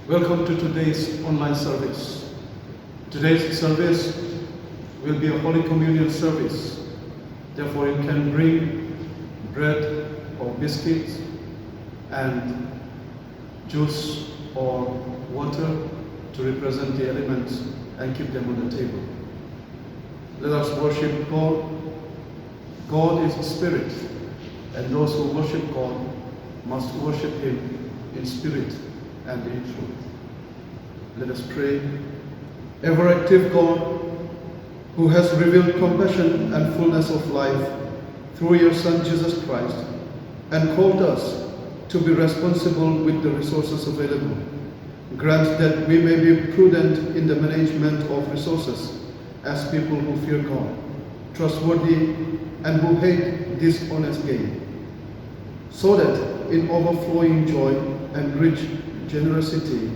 Welcome to today's online service. Today's service will be a Holy Communion service. Therefore, you can bring bread or biscuits and juice or water to represent the elements and keep them on the table. Let us worship God. God is spirit, and those who worship God must worship Him in spirit and in truth. Let us pray. Ever active God, who has revealed compassion and fullness of life through your Son Jesus Christ, and called us to be responsible with the resources available, grant that we may be prudent in the management of resources as people who fear God, trustworthy, and who hate dishonest gain, so that in overflowing joy and rich generosity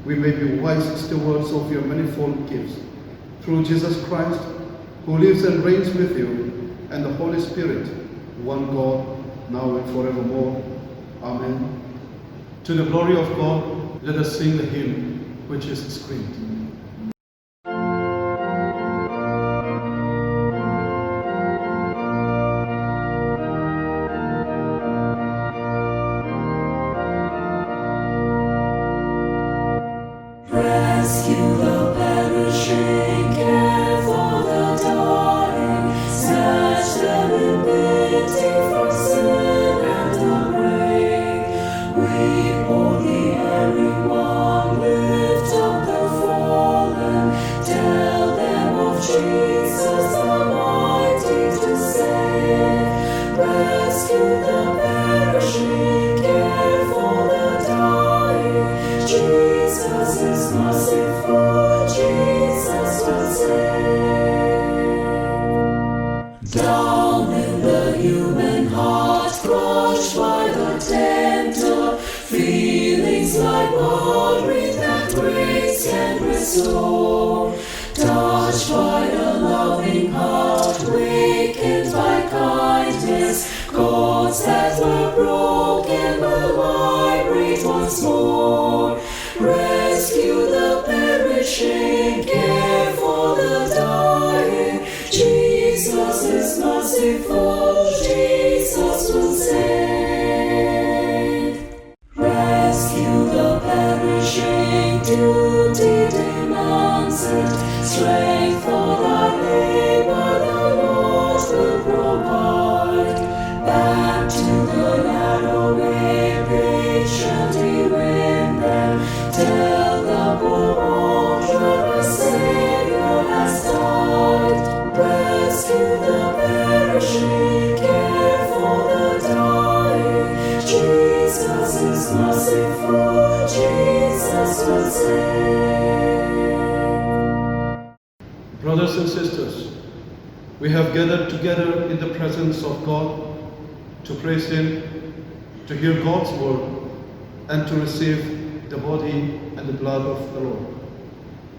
we may be wise stewards of your manifold gifts. Through Jesus Christ, who lives and reigns with you, and the Holy Spirit, one God, now and forevermore. Amen. To the glory of God, let us sing the hymn which is screened. Rescue the perishing, care for the dying, snatch them in pity from sin and the grave. Weep o'er the erring one, lift up the fallen, tell them of Jesus the mighty to save. Rescue the perishing, care for the dying, Jesus is merciful, Jesus will save. Down in the human heart, crushed by the tempter, feelings like worry that grace can restore. Touched by a loving heart, wakened by kindness, gods that were broken will vibrate once more. Rescue the perishing, care for the dying, Jesus is merciful, Jesus will save. Rescue the perishing, duty demands it, strength for thy labor the Lord will provide. Back to the narrow way, patiently win them, tell the poor wanderer a Savior has died. Rescue the perishing, care for the dying, Jesus is merciful, Jesus will save. Brothers and sisters, we have gathered together in the presence of God to praise Him, to hear God's word, and to receive the body and the blood of the Lord.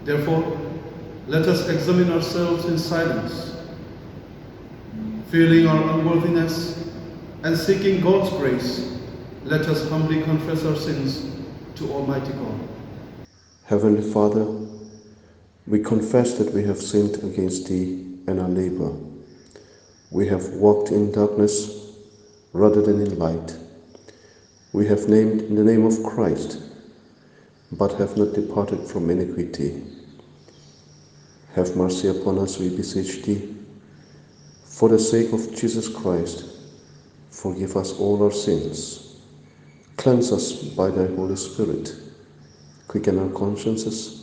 Therefore, let us examine ourselves in silence, feeling our unworthiness and seeking God's grace. Let us humbly confess our sins to Almighty God. Heavenly Father, we confess that we have sinned against Thee and our neighbor. We have walked in darkness rather than in light. We have named in the name of Christ, but have not departed from iniquity. Have mercy upon us, we beseech Thee. For the sake of Jesus Christ, forgive us all our sins. Cleanse us by Thy Holy Spirit. Quicken our consciences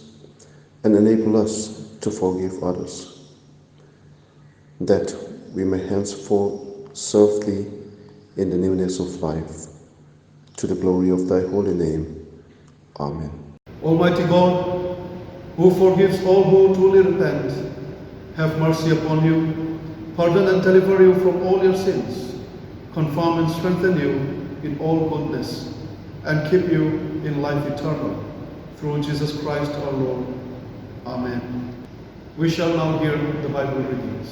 and enable us to forgive others, that we may henceforth serve Thee in the newness of life, to the glory of Thy holy name. Amen. Almighty God, who forgives all who truly repent, have mercy upon you, pardon and deliver you from all your sins, confirm and strengthen you in all goodness, and keep you in life eternal. Through Jesus Christ our Lord. Amen. We shall now hear the Bible readings.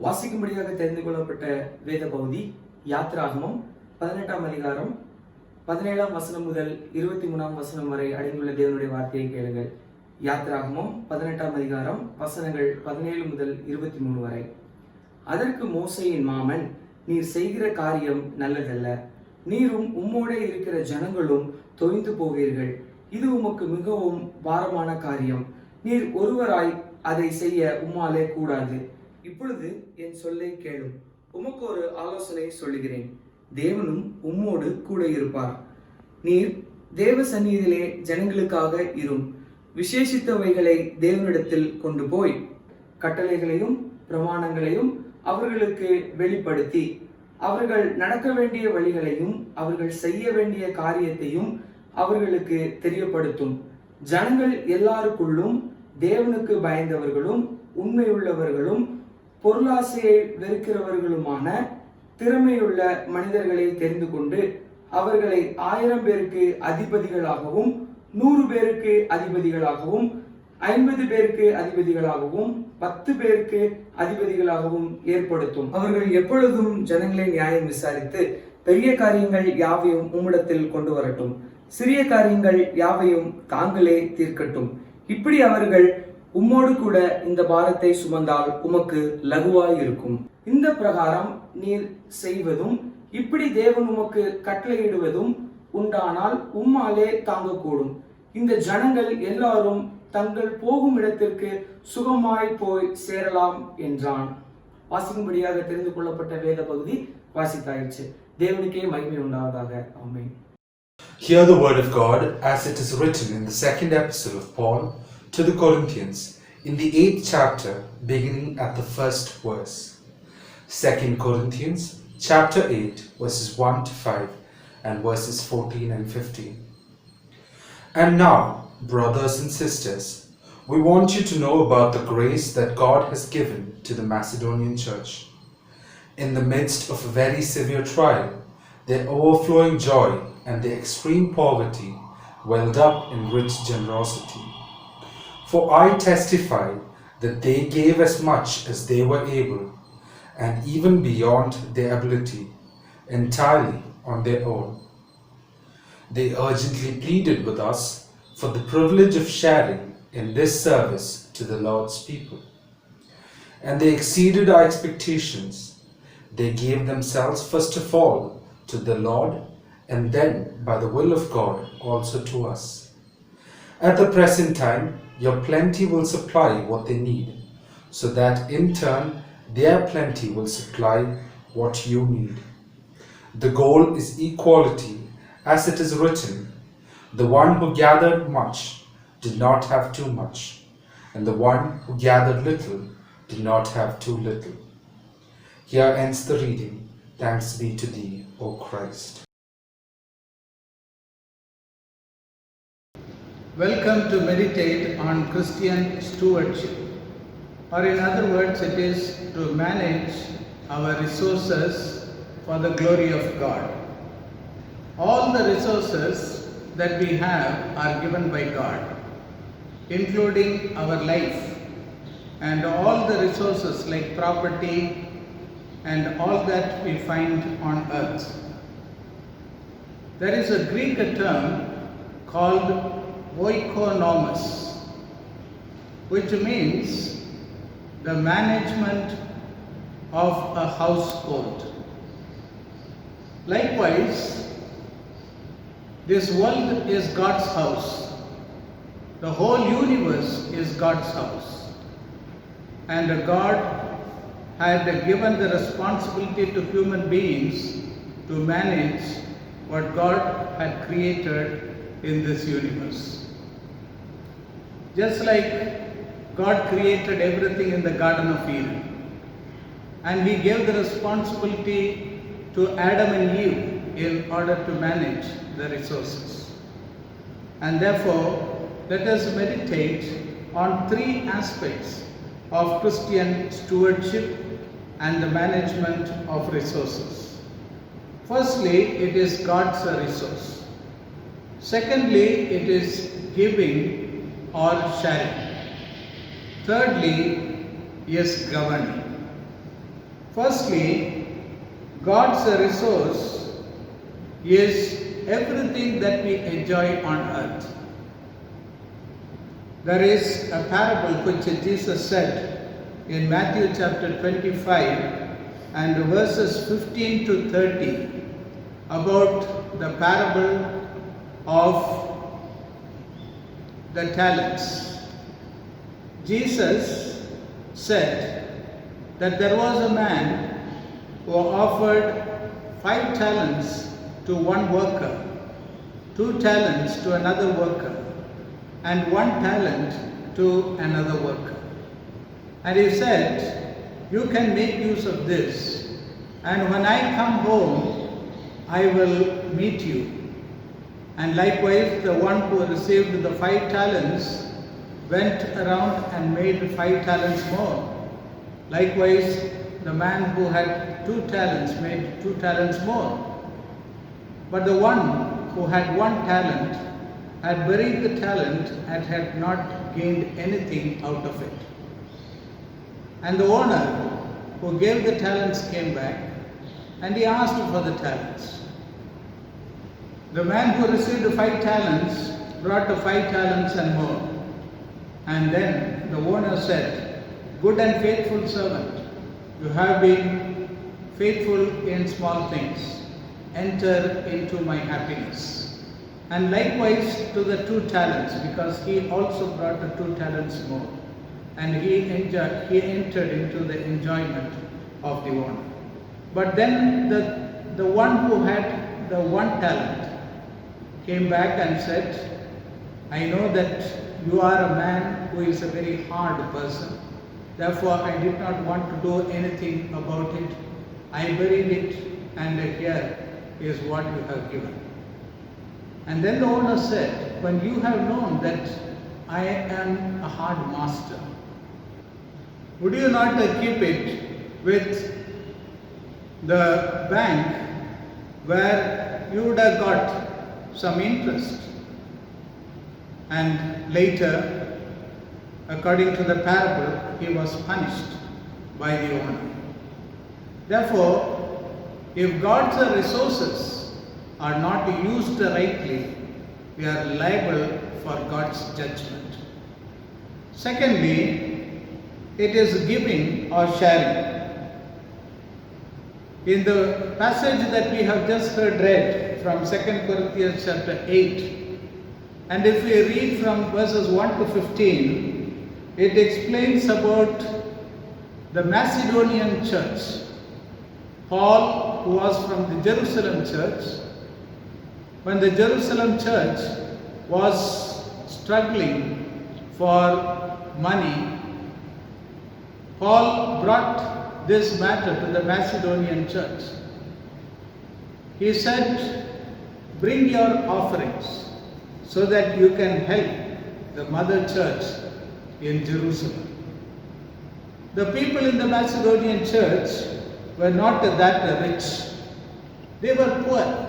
வாசிக்கும்படியாக தெரிந்து கொள்ளப்பட்ட வேத பகுதி யாத்ராகமம் 18ஆம் அதிகாரம் 17ஆம் வசனம் முதல் 23ஆம் வசனம் வரை அடங்கியுள்ள தேவனுடைய வார்த்தையை கேளுங்கள். யாத்ராகமம் 18ஆம் அதிகாரம் வசனங்கள் 17 முதல் 23 வரை. அதற்கு மோசேயின் மாமன், நீர் செய்கிற காரியம் நல்லதல்ல. நீரும் உம்மோட இருக்கிற ஜனங்களும் தொய்ந்து போவீர்கள். இது உமக்கு மிகவும் பாரமான காரியம். நீர் ஒருவராய் அதை செய்ய உம்மாலே கூடாது. இப்பொழுது என் சொல்லை கேளும். உமக்கு ஒரு ஆலோசனை சொல்லுகிறேன். தேவனும் உம்மோடு கூட இருப்பார். நீர் தேவ சந்நிதியிலே ஜனங்களுக்காக இரும். விசேஷித்தவைகளை தேவனிடத்தில் கொண்டு போய் கட்டளைகளையும் பிரமாணங்களையும் அவர்களுக்கு வெளிப்படுத்தி, அவர்கள் நடக்க வேண்டிய வழிகளையும் அவர்கள் செய்ய வேண்டிய காரியத்தையும் அவர்களுக்கு தெரியப்படுத்தும். ஜனங்கள் எல்லாருக்குள்ளும் தேவனுக்கு பயந்தவர்களும் உண்மையுள்ளவர்களும் பொருளாசையை வெறுக்கிறவர்களுமான திறமையுள்ள மனிதர்களை தெரிந்து கொண்டு அவர்களை 1000 பேருக்கு அதிபதிகளாகவும் 100 பேருக்கு அதிபதிகளாகவும் 50 பேருக்கு அதிபதிகளாகவும் 10 பேருக்கு அதிபதிகளாகவும் ஏற்படுத்தும். அவர்கள் எப்பொழுதும் ஜனங்களை நியாயம் விசாரித்து பெரிய காரியங்கள் யாவையும் உம்மிடத்தில் கொண்டு வரட்டும், சிறிய காரியங்கள் யாவையும் தாங்களே தீர்க்கட்டும். இப்படி அவர்கள் உம்மோடு கூட இந்த பாரத்தை சுமந்தால் உமக்கு லகுவாய் இருக்கும். இந்த பிரகாரம் நீர் செய்வதும் இப்படி தேவன் உமக்கு கட்டளையிடுவதும் உண்டானால் உம்மாலே தாங்கக்கூடும். இந்த ஜனங்கள் எல்லாரும் தங்கள் போகும் இடத்திற்கு சுகமாய் போய் சேரலாம் என்றான். வாசிக்கும்படியாக தெரிந்து கொள்ளப்பட்ட வேத பகுதி வாசித்தாயிற்று. தேவனுக்கே மகிமை உண்டாவதாக. ஆமென். Hear the word of God as it is written in the second epistle of Paul to the Corinthians, in the 8th chapter, beginning at the first verse. 2 Corinthians chapter 8, verses 1 to 5 and verses 14 and 15. And now, brothers and sisters, we want you to know about the grace that God has given to the Macedonian church. In the midst of a very severe trial, their overflowing joy and their extreme poverty welled up in rich generosity. For I testify that they gave as much as they were able, and even beyond their ability, entirely on their own. They urgently pleaded with us for the privilege of sharing in this service to the Lord's people. And they exceeded our expectations. They gave themselves first of all to the Lord, and then by the will of God also to us. At the present time, your plenty will supply what they need, so that in turn their plenty will supply what you need. The goal is equality, as it is written, the one who gathered much did not have too much, and the one who gathered little did not have too little. Here ends the reading. Thanks be to thee, O Christ. Welcome to meditate on Christian stewardship, or in other words, it is to manage our resources for the glory of God. All the resources that we have are given by God, including our life, and all the resources like property and all that we find on earth. There is a Greek term called oikonomos, which means the management of a household. Likewise, this world is God's house. The whole universe is God's house. And God had given the responsibility to human beings to manage what God had created in this universe. Just like God created everything in the Garden of Eden, and He gave the responsibility to Adam and Eve in order to manage the resources. And therefore, let us meditate on 3 aspects of Christian stewardship and the management of resources. Firstly, it is God's resource. Secondly, it is giving or sharing. Thirdly, is governing. Firstly, God's resource is everything that we enjoy on earth. There is a parable which Jesus said in Matthew chapter 25 and verses 15 to 30 about the parable of the talents. Jesus said that there was a man who offered 5 talents to one worker, 2 talents to another worker, and 1 talent to another worker. And he said, you can make use of this, and when I come home, I will meet you. And likewise, the one who received the 5 talents went around and made 5 talents more. Likewise, the man who had 2 talents made 2 talents more. But the one who had 1 talent had buried the talent and had not gained anything out of it. And the owner who gave the talents came back and he asked for the talents. The man who received the 5 talents brought the 5 talents and more. And then the owner said, good and faithful servant, you have been faithful in small things. Enter into my happiness. And likewise to the 2 talents, because he also brought the 2 talents more. And he entered into the enjoyment of the owner. But then the one who had the 1 talent came back and said, I know that you are a man who is a very hard person. Therefore, I did not want to do anything about it. I buried it, and here is what you have given. And then the owner said, when you have known that I am a hard master, would you not keep it with the bank where you would have got some interest? And later, according to the parable, he was punished by the owner. Therefore, if God's resources are not used rightly, we are liable for God's judgment. Secondly, it is giving or sharing. In the passage that we have just heard read from 2 Corinthians chapter 8, and if we read from verses 1 to 15, it explains about the Macedonian church. Paul, who was from the Jerusalem church, when the Jerusalem church was struggling for money, Paul brought this matter to the Macedonian church. He said, bring your offerings so that you can help the mother church in Jerusalem. The people in the Macedonian church were not that rich. They were poor.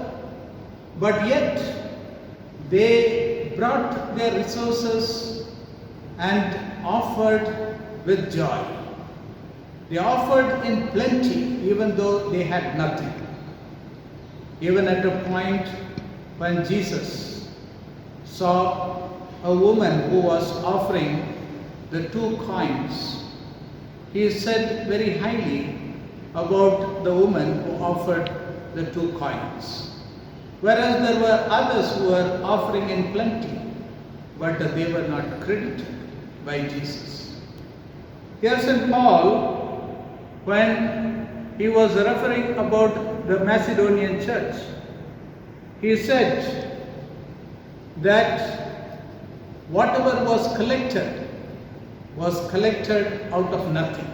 But yet, they brought their resources and offered with joy. They offered in plenty, even though they had nothing. Even at a point when Jesus saw a woman who was offering the 2 coins, he said very highly about the woman who offered the 2 coins. Whereas there were others who were offering in plenty, but they were not credited by Jesus. Here St. Paul, when he was referring about the Macedonian church, he said that whatever was collected out of nothing.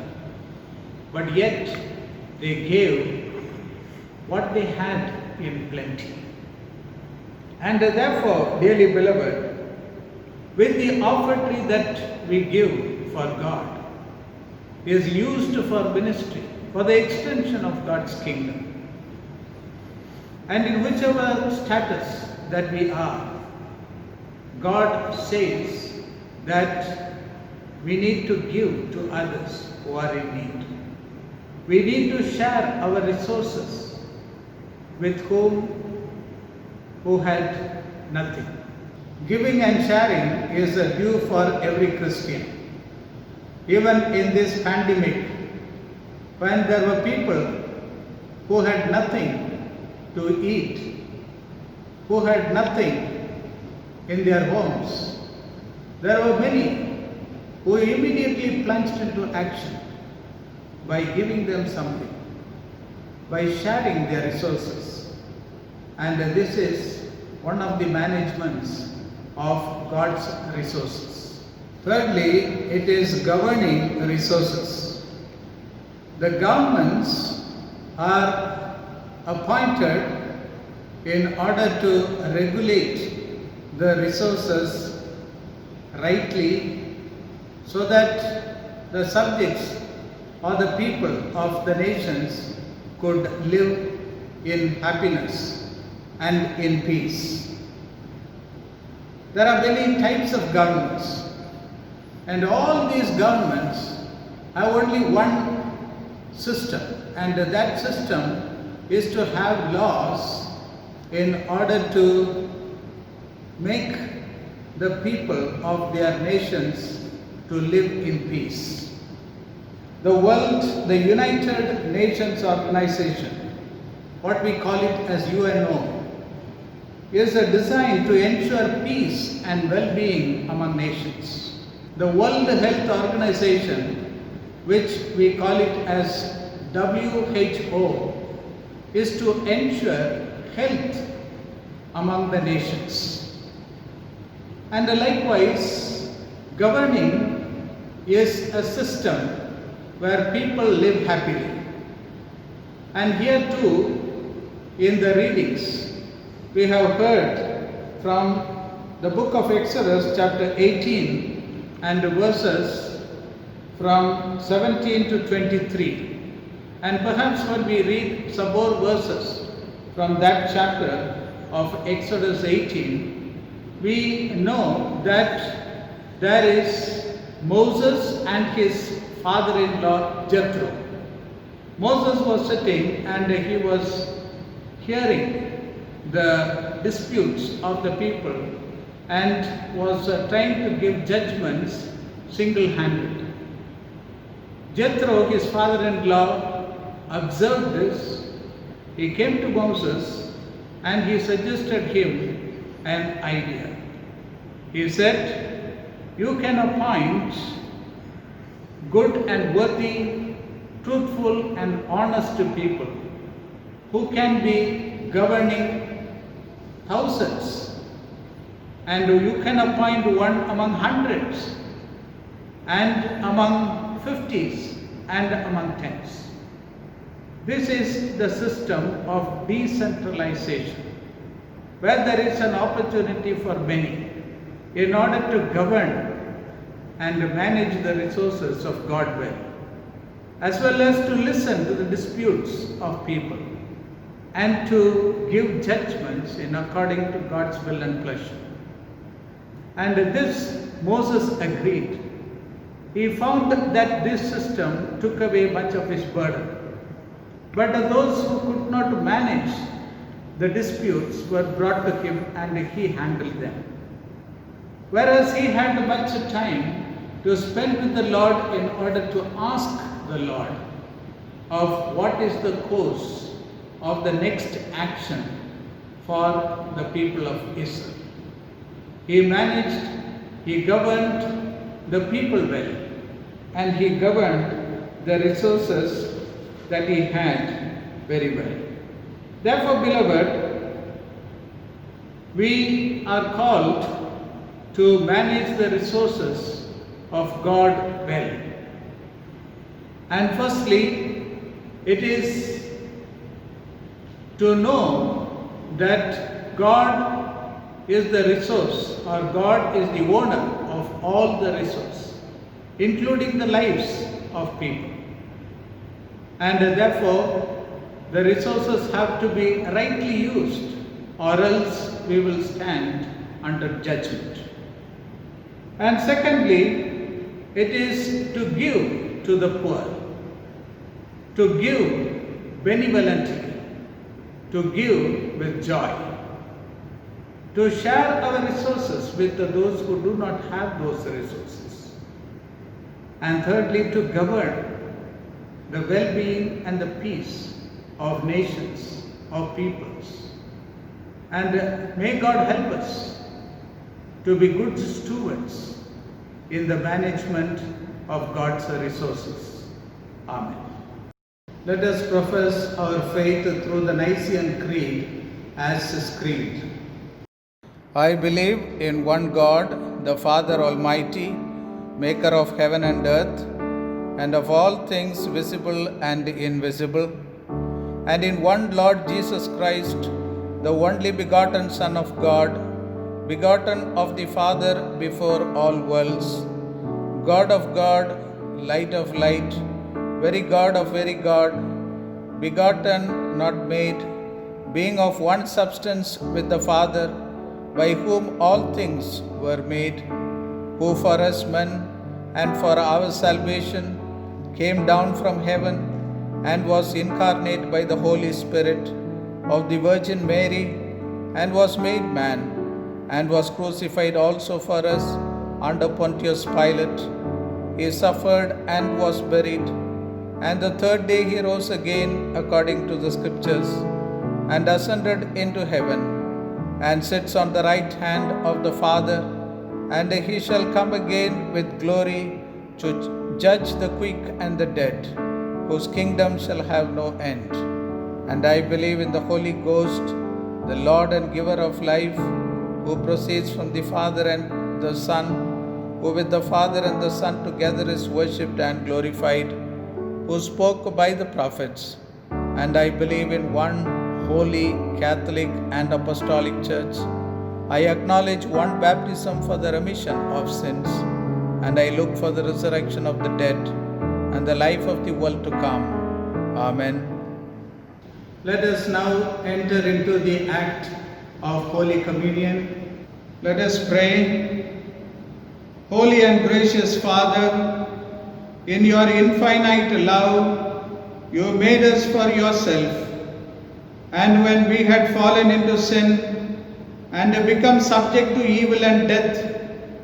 But yet they gave what they had in plenty. And therefore, dearly beloved, with the offering that we give for God is used for ministry, for the extension of God's kingdom. And in whichever status that we are, God says that we need to give to others who are in need. We need to share our resources with who had nothing. Giving and sharing is a due for every Christian. Even in this pandemic, when there were people who had nothing to eat, who had nothing in their homes, there were many who immediately plunged into action by giving them something, by sharing their resources. And this is one of the managements of God's resources. Thirdly, it is governing resources. The governments are appointed in order to regulate the resources rightly so that the subjects or the people of the nations could live in happiness and in peace. There are many types of governments, and all these governments have only one system, and that system is to have laws in order to make the people of their nations to live in peace. The United Nations Organization, what we call it as UNO, is designed to ensure peace and well-being among nations. The World Health Organization, which we call it as WHO, is to ensure health among the nations. And likewise, governing is a system where people live happily. And here too, in the readings, we have heard from the book of Exodus chapter 18 and verses from 17 to 23. And perhaps when we read some more verses from that chapter of Exodus 18, we know that there is Moses and his father-in-law Jethro. Moses was sitting and he was hearing the disputes of the people and was trying to give judgments single-handed. Jethro, his father-in-law, observed this. He came to Moses and he suggested him an idea. He said, "You can appoint good and worthy, truthful and honest people who can be governing thousands, and you can appoint one among hundreds, and among 50s, and among tens." This is the system of decentralization, where there is an opportunity for many in order to govern and manage the resources of God well, as well as to listen to the disputes of people and to give judgments in according to God's will and pleasure. And this Moses agreed. He found that this system took away much of his burden. But those who could not manage the disputes were brought to him and he handled them. Whereas he had much time to spend with the Lord in order to ask the Lord of what is the course of the next action for the people of Israel. He managed, he governed the people well, and he governed the resources that he had very well. Therefore, beloved, we are called to manage the resources of God well. And firstly, it is to know that God is the resource, or God is the owner of all the resources, including the lives of people. And therefore, the resources have to be rightly used, or else we will stand under judgment. And secondly, it is to give to the poor, to give benevolently, to give with joy, to share our resources with those who do not have those resources, and thirdly, to govern the well-being and the peace of nations, of peoples. And may God help us to be good stewards in the management of God's resources. Amen. Let us profess our faith through the Nicene Creed as screamed. I believe in one God, the Father Almighty, maker of heaven and earth, and of all things visible and invisible, and in one Lord Jesus Christ, the only begotten Son of God, begotten of the Father before all worlds, God of God, light of light, very God of very God, begotten, not made, being of one substance with the Father, by whom all things were made, who for us men and for our salvation came down from heaven and was incarnate by the Holy Spirit of the Virgin Mary, and was made man, and was crucified also for us under Pontius Pilate. He suffered and was buried, and the third day he rose again according to the Scriptures, and ascended into heaven, and sits on the right hand of the Father, and he shall come again with glory to judge the quick and the dead, whose kingdom shall have no end. And I believe in the Holy Ghost, the Lord and giver of life, who proceeds from the Father and the Son, who with the Father and the Son together is worshipped and glorified, who spoke by the prophets. And I believe in one holy, Catholic and Apostolic Church. I acknowledge one baptism for the remission of sins, and I look for the resurrection of the dead and the life of the world to come. Amen. Let us now enter into the act of Holy Communion. Let us pray. Holy and gracious Father, in your infinite love, you made us for yourself. And when we had fallen into sin and become subject to evil and death,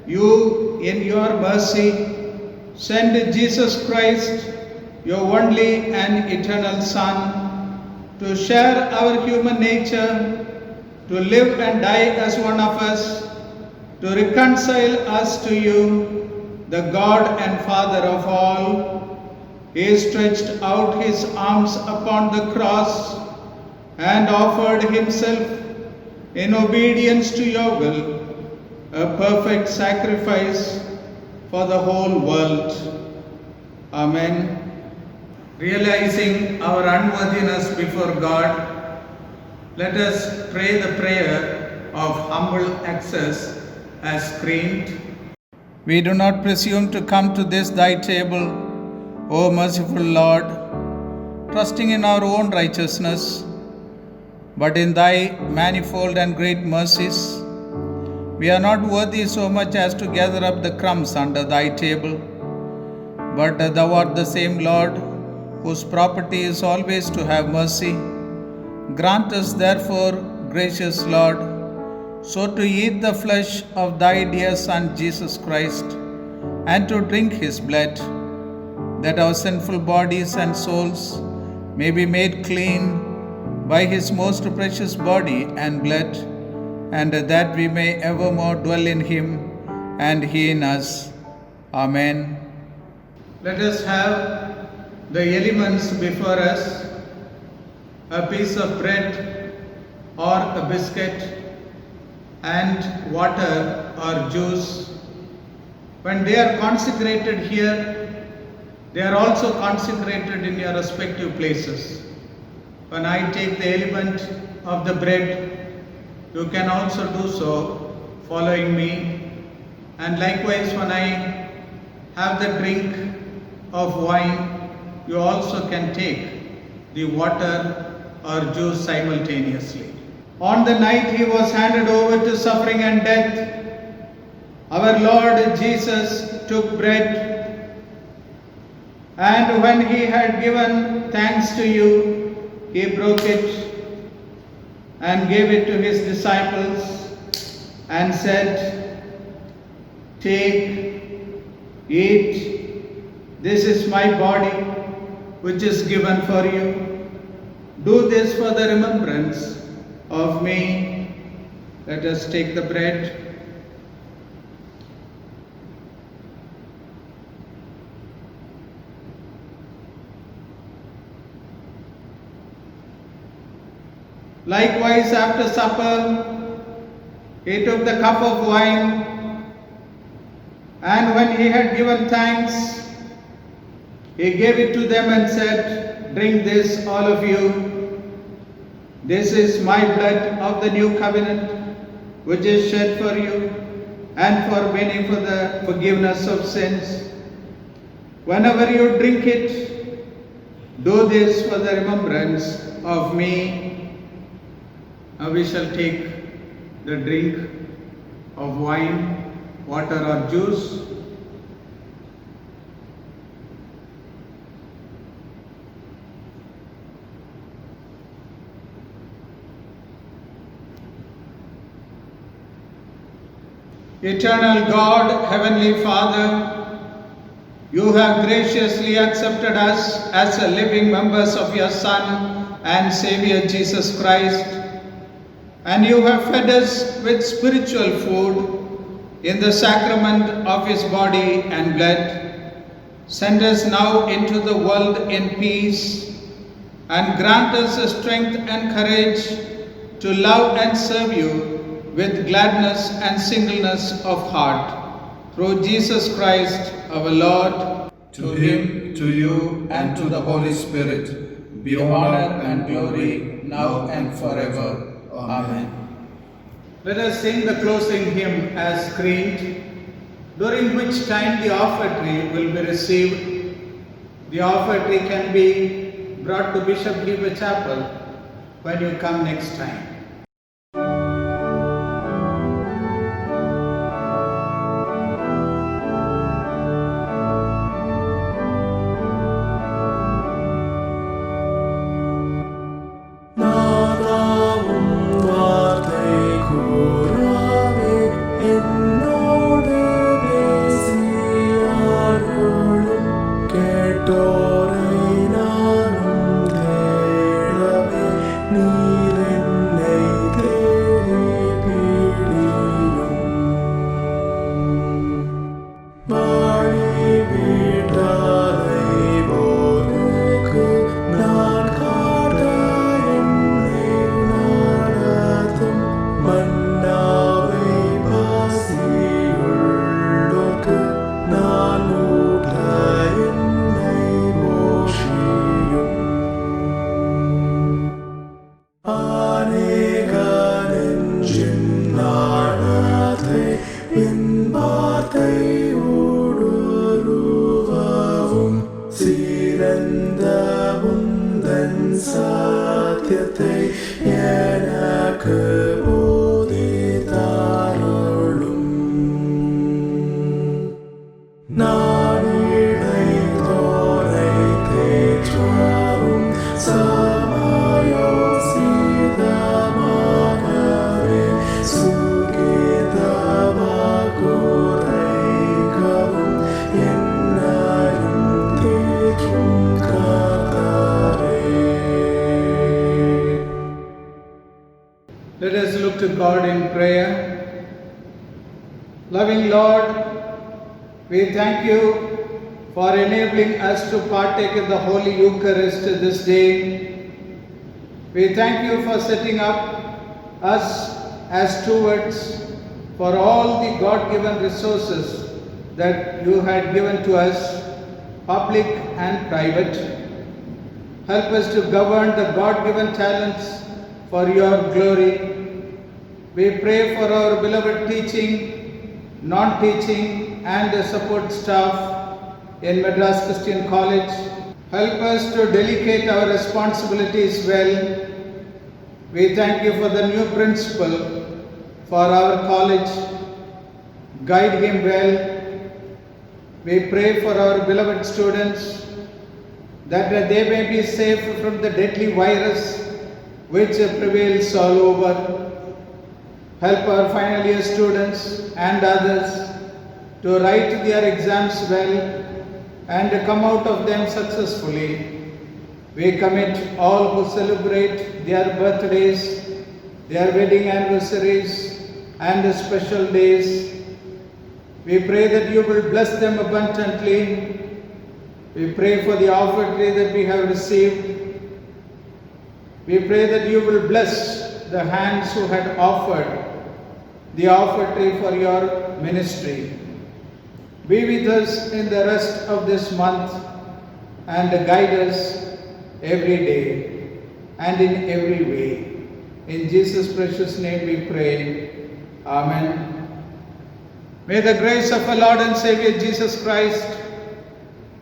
you, in your mercy, sent Jesus Christ, your only and eternal Son, to share our human nature, to live and die as one of us, to reconcile us to you, the God and Father of all. He stretched out his arms upon the cross and offered himself in obedience to your will, a perfect sacrifice for the whole world. Amen. Realizing our unworthiness before God, let us pray the prayer of humble access as screamed. We do not presume to come to this thy table, O merciful Lord, trusting in our own righteousness, but in thy manifold and great mercies. We are not worthy so much as to gather up the crumbs under thy table, but thou art the same Lord, whose property is always to have mercy. Grant us therefore, gracious Lord, so to eat the flesh of thy dear Son Jesus Christ, and to drink his blood, that our sinful bodies and souls may be made clean by his most precious body and blood, and that we may evermore dwell in him and he in us. Amen. Let us have the elements before us, a piece of bread or a biscuit, and water or juice. When they are consecrated here, they are also consecrated in your respective places. When I take the element of the bread, you can also do so following me. And likewise, when I have the drink of wine, you also can take the water or juice simultaneously. On the night he was handed over to suffering and death, our Lord Jesus took bread, and when he had given thanks to you, he broke it and gave it to his disciples and said, "Take, eat, this is my body which is given for you. Do this for the remembrance of me." Let us take the bread. Likewise, after supper, he took the cup of wine, and when he had given thanks, he gave it to them and said, "Drink this, all of you. This is my blood of the new covenant, which is shed for you and for many for the forgiveness of sins. Whenever you drink it, do this for the remembrance of me." Now we shall take the drink of wine, water or juice. Eternal God, Heavenly Father, you have graciously accepted us as a living members of your Son and Savior Jesus Christ, and you have fed us with spiritual food in the sacrament of his body and blood. Send us now into the world in peace, and grant us the strength and courage to love and serve you with gladness and singleness of heart. Through Jesus Christ our Lord, To him, to you, and to the Holy Spirit, be honor and glory, now and forever. Amen. let us sing the closing hymn as screened, during which time the offertory will be received. The offertory can be brought to Bishop Heber Chapel when you come next time. நாதாவும் வார்த்தை கூறாவே என்னோடு பேசியார்களும் கேட்டோரை நானும் தேடவே நீர் என்னை தேடி பிடியும். வாழி விடாதை போருக்கு நான் காட்ட என்னை நடத்தும். மன்னாவை பாசியுள்ளோர்க்கு நான் ஊட்ட என்னை போஷியும். அநேக நெஞ்சின் நாடத்தை என் வார்த்தை ஊடுருவவும் சிறந்த உந்தன் சத்தியத்தை எனக்கு போதித்தாருளும். நாடிடை தோரை தேற்றவும் சமயோசிதமாகவே சுகிதமாகுரைக்கவும் என்னையும் தேற்றும் கர்த்தரே. Let us look to God in prayer. Loving Lord, we thank you for enabling us to partake in the Holy Eucharist this day. We thank you for setting up us as stewards for all the God-given resources that you had given to us, public and private. Help us to govern the God-given talents for your glory. We pray for our beloved teaching, non-teaching and the support staff in Madras Christian College. Help us to delegate our responsibilities well. We thank you for the new principal for our college. Guide him well. We pray for our beloved students that they may be safe from the deadly virus which prevails all over. Help our final year students and others to write their exams well and come out of them successfully. We commit all who celebrate their birthdays, their wedding anniversaries, and special days. We pray that you will bless them abundantly. We pray for the offertory that we have received. We pray that you will bless the hands who had offered the offertory for your ministry. Be with us in the rest of this month and guide us every day and in every way. In Jesus' precious name we pray. Amen. May the grace of our Lord and Savior Jesus Christ,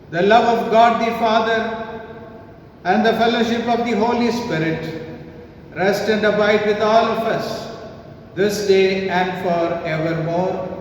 the love of God the Father, and the fellowship of the Holy Spirit rest and abide with all of us this day and forevermore.